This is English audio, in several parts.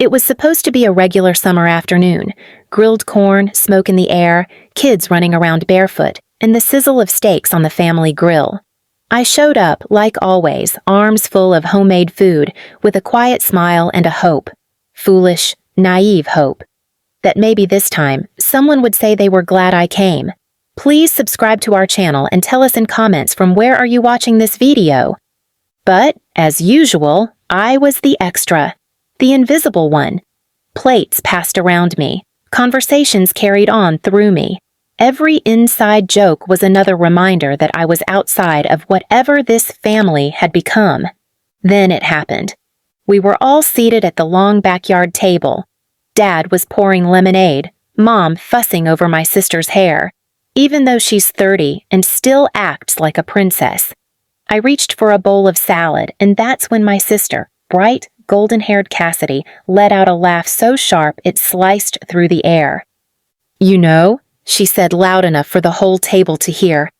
It was supposed to be a regular summer afternoon. Grilled corn, smoke in the air, kids running around barefoot, and the sizzle of steaks on the family grill. I showed up, like always, arms full of homemade food, with a quiet smile and a hope. Foolish, naive hope. That maybe this time, someone would say they were glad I came. Please subscribe to our channel and tell us in comments from where are you watching this video. But, as usual, I was the extra. The invisible one. Plates passed around me. Conversations carried on through me. Every inside joke was another reminder that I was outside of whatever this family had become. Then it happened. We were all seated at the long backyard table. Dad was pouring lemonade, Mom fussing over my sister's hair, even though she's 30 and still acts like a princess. I reached for a bowl of salad, and that's when my sister, bright, golden-haired Cassidy, let out a laugh so sharp it sliced through the air. "You know," she said loud enough for the whole table to hear,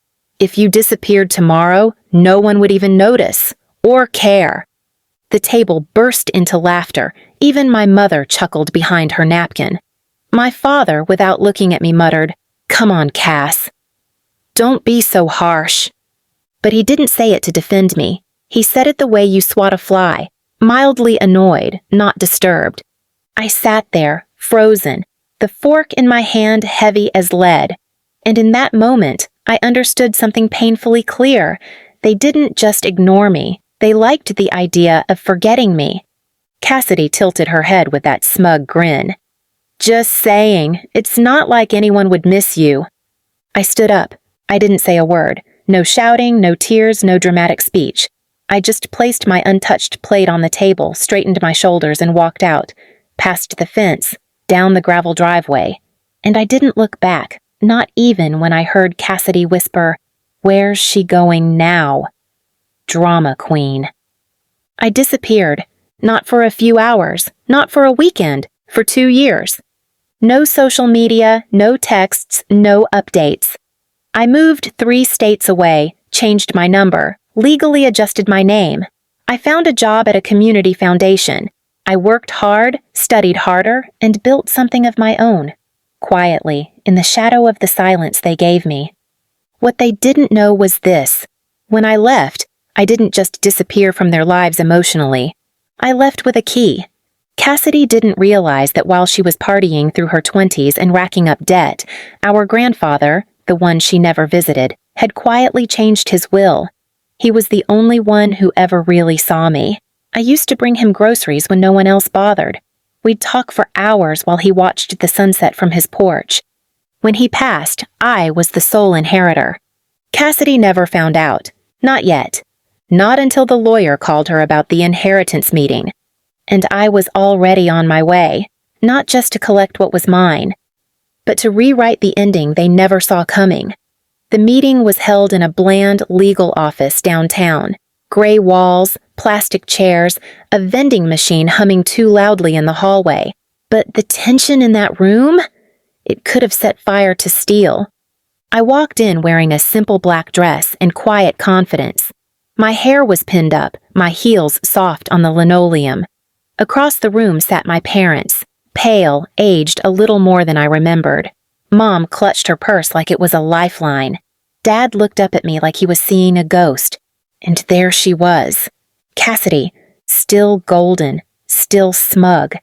"if you disappeared tomorrow, no one would even notice, or care." The table burst into laughter. Even my mother chuckled behind her napkin. My father, without looking at me, muttered, "Come on, Cass. Don't be so harsh." But he didn't say it to defend me. He said it the way you swat a fly, mildly annoyed, not disturbed. I sat there, frozen, the fork in my hand heavy as lead. And in that moment, I understood something painfully clear. They didn't just ignore me. They liked the idea of forgetting me. Cassidy tilted her head with that smug grin. "Just saying, it's not like anyone would miss you." I stood up. I didn't say a word. No shouting, no tears, no dramatic speech. I just placed my untouched plate on the table, straightened my shoulders, and walked out, past the fence, down the gravel driveway. And I didn't look back, not even when I heard Cassidy whisper, "Where's she going now?" Drama queen. I disappeared. Not for a few hours, not for a weekend, for 2 years. No social media, no texts, no updates. I moved 3 states away, changed my number, legally adjusted my name. I found a job at a community foundation. I worked hard, studied harder, and built something of my own. Quietly, in the shadow of the silence they gave me. What they didn't know was this. When I left, I didn't just disappear from their lives emotionally. I left with a key. Cassidy didn't realize that while she was partying through her 20s and racking up debt, our grandfather, the one she never visited, had quietly changed his will. He was the only one who ever really saw me. I used to bring him groceries when no one else bothered. We'd talk for hours while he watched the sunset from his porch. When he passed, I was the sole inheritor. Cassidy never found out. Not yet. Not until the lawyer called her about the inheritance meeting. And I was already on my way, not just to collect what was mine, but to rewrite the ending they never saw coming. The meeting was held in a bland legal office downtown. Gray walls, plastic chairs, a vending machine humming too loudly in the hallway. But the tension in that room? It could have set fire to steel. I walked in wearing a simple black dress and quiet confidence. My hair was pinned up, my heels soft on the linoleum. Across the room sat my parents, pale, aged a little more than I remembered. Mom clutched her purse like it was a lifeline. Dad looked up at me like he was seeing a ghost. And there she was. Cassidy, still golden, still smug.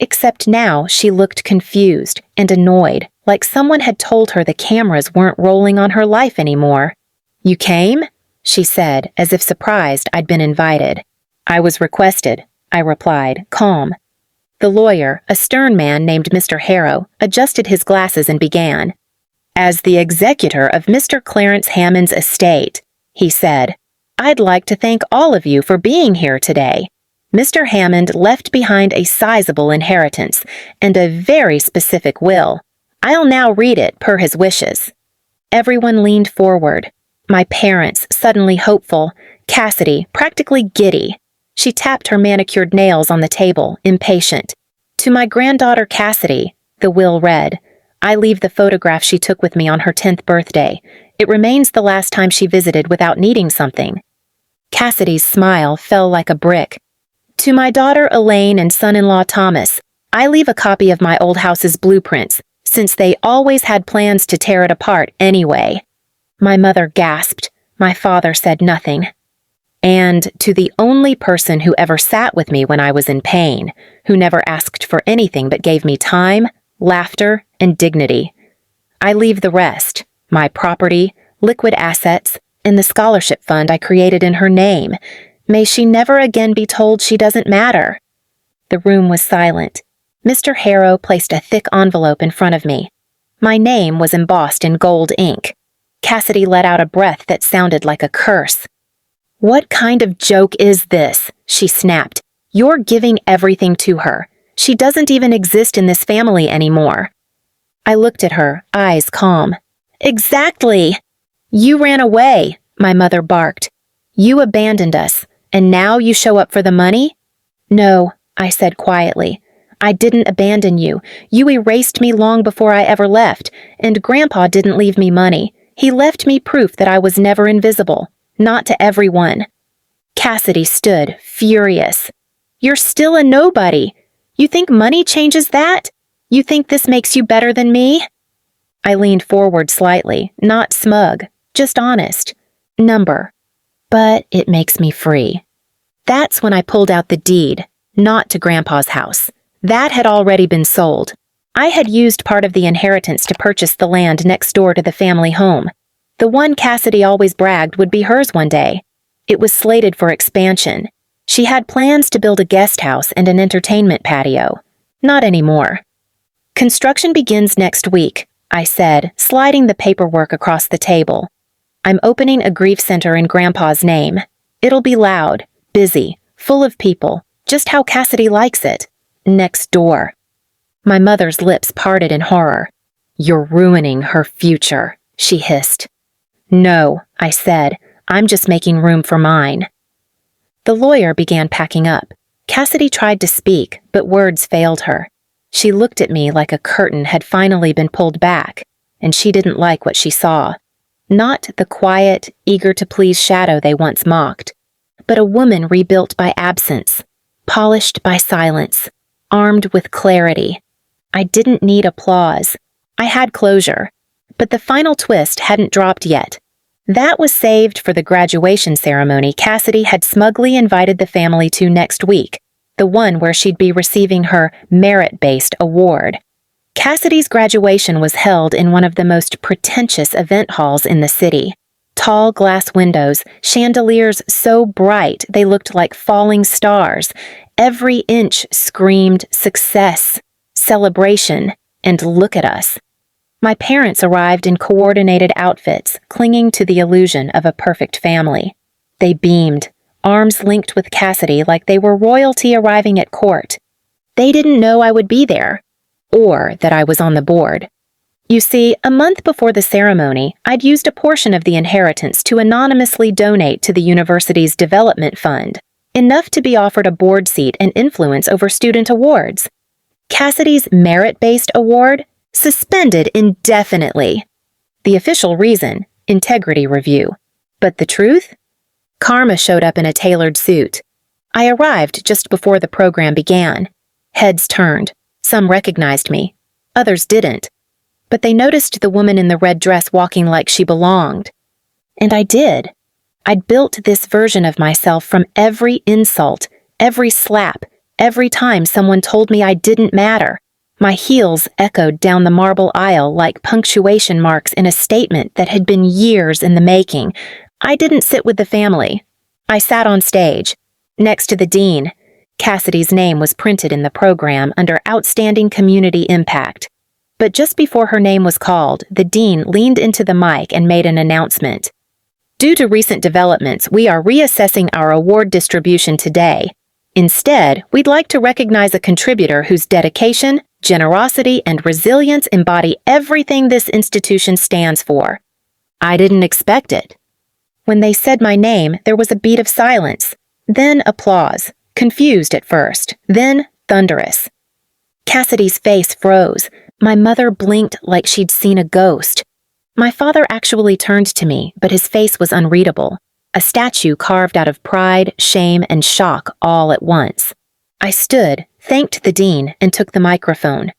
Except now she looked confused and annoyed, like someone had told her the cameras weren't rolling on her life anymore. "You came?" she said, as if surprised I'd been invited. "I was requested," I replied, calm. The lawyer, a stern man named Mr. Harrow, adjusted his glasses and began. "As the executor of Mr. Clarence Hammond's estate," he said, "I'd like to thank all of you for being here today. Mr. Hammond left behind a sizable inheritance and a very specific will. I'll now read it per his wishes." Everyone leaned forward. My parents, suddenly hopeful, Cassidy, practically giddy. She tapped her manicured nails on the table, impatient. "To my granddaughter Cassidy," the will read, "I leave the photograph she took with me on her 10th birthday. It remains the last time she visited without needing something." Cassidy's smile fell like a brick. To my daughter Elaine and son-in-law Thomas, I leave a copy of my old house's blueprints, since they always had plans to tear it apart anyway. My mother gasped. My father said nothing. And to the only person who ever sat with me when I was in pain, who never asked for anything but gave me time, laughter, and dignity. I leave the rest, my property, liquid assets, and the scholarship fund I created in her name. May she never again be told she doesn't matter. The room was silent. Mr. Harrow placed a thick envelope in front of me. My name was embossed in gold ink. Cassidy let out a breath that sounded like a curse. "What kind of joke is this?" she snapped. "You're giving everything to her. She doesn't even exist in this family anymore." I looked at her, eyes calm. "Exactly! You ran away," my mother barked. "You abandoned us, and now you show up for the money?" "No," I said quietly. "I didn't abandon you. You erased me long before I ever left, and Grandpa didn't leave me money. He left me proof that I was never invisible. Not to everyone." Cassidy stood, furious. "You're still a nobody. You think money changes that? You think this makes you better than me?" I leaned forward slightly, not smug, just honest. "Number. But it makes me free." That's when I pulled out the deed, not to Grandpa's house. That had already been sold. I had used part of the inheritance to purchase the land next door to the family home. The one Cassidy always bragged would be hers one day. It was slated for expansion. She had plans to build a guest house and an entertainment patio. Not anymore. "Construction begins next week," I said, sliding the paperwork across the table. "I'm opening a grief center in Grandpa's name. It'll be loud, busy, full of people, just how Cassidy likes it. Next door." My mother's lips parted in horror. "You're ruining her future," she hissed. "No," I said. "I'm just making room for mine." The lawyer began packing up. Cassidy tried to speak, but words failed her. She looked at me like a curtain had finally been pulled back, and she didn't like what she saw. Not the quiet, eager-to-please shadow they once mocked, but a woman rebuilt by absence, polished by silence, armed with clarity. I didn't need applause. I had closure. But the final twist hadn't dropped yet. That was saved for the graduation ceremony Cassidy had smugly invited the family to next week, the one where she'd be receiving her merit-based award. Cassidy's graduation was held in one of the most pretentious event halls in the city. Tall glass windows, chandeliers so bright they looked like falling stars. Every inch screamed success, celebration, and look at us. My parents arrived in coordinated outfits, clinging to the illusion of a perfect family. They beamed, arms linked with Cassidy like they were royalty arriving at court. They didn't know I would be there, or that I was on the board. You see, a month before the ceremony, I'd used a portion of the inheritance to anonymously donate to the university's development fund, enough to be offered a board seat and influence over student awards. Cassidy's merit-based award? Suspended indefinitely. The official reason, integrity review. But the truth? Karma showed up in a tailored suit. I arrived just before the program began. Heads turned. Some recognized me. Others didn't. But they noticed the woman in the red dress walking like she belonged. And I did. I'd built this version of myself from every insult, every slap, every time someone told me I didn't matter. My heels echoed down the marble aisle like punctuation marks in a statement that had been years in the making. I didn't sit with the family. I sat on stage, next to the dean. Cassidy's name was printed in the program under Outstanding Community Impact. But just before her name was called, the dean leaned into the mic and made an announcement. "Due to recent developments, we are reassessing our award distribution today. Instead, we'd like to recognize a contributor whose dedication, generosity, and resilience embody everything this institution stands for." I didn't expect it. When they said my name, there was a beat of silence, then applause, confused at first, then thunderous. Cassidy's face froze. My mother blinked like she'd seen a ghost. My father actually turned to me, but his face was unreadable. a statue carved out of pride, shame, and shock all at once. I stood, thanked the dean, and took the microphone.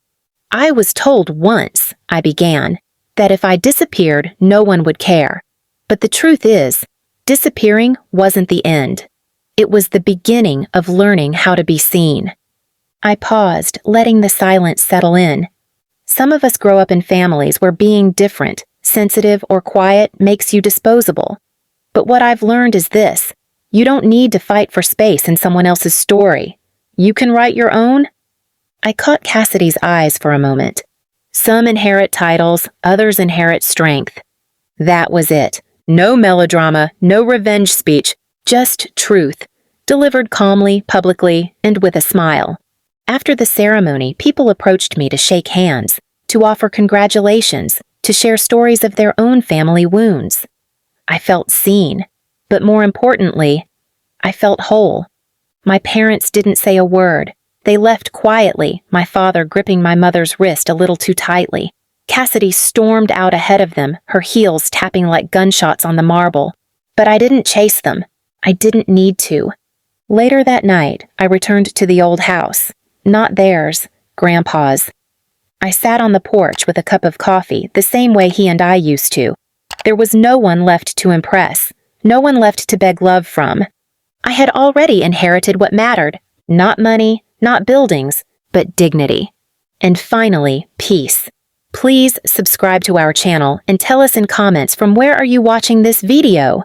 I was told once, I began, that if I disappeared, no one would care. But the truth is, disappearing wasn't the end. It was the beginning of learning how to be seen. I paused, letting the silence settle in. Some of us grow up in families where being different, sensitive, or quiet makes you disposable. But what I've learned is this: you don't need to fight for space in someone else's story. You can write your own. I caught Cassidy's eyes for a moment. Some inherit titles, others inherit strength. That was it. No melodrama, no revenge speech, just truth, delivered calmly, publicly, and with a smile. After the ceremony, people approached me to shake hands, to offer congratulations, to share stories of their own family wounds. I felt seen, but more importantly, I felt whole. My parents didn't say a word. They left quietly, my father gripping my mother's wrist a little too tightly. Cassidy stormed out ahead of them, her heels tapping like gunshots on the marble. But I didn't chase them. I didn't need to. Later that night, I returned to the old house. Not theirs, Grandpa's. I sat on the porch with a cup of coffee, the same way he and I used to. There was no one left to impress, no one left to beg love from. I had already inherited what mattered, not money, not buildings, but dignity. And finally, peace. Please subscribe to our channel and tell us in comments from where are you watching this video?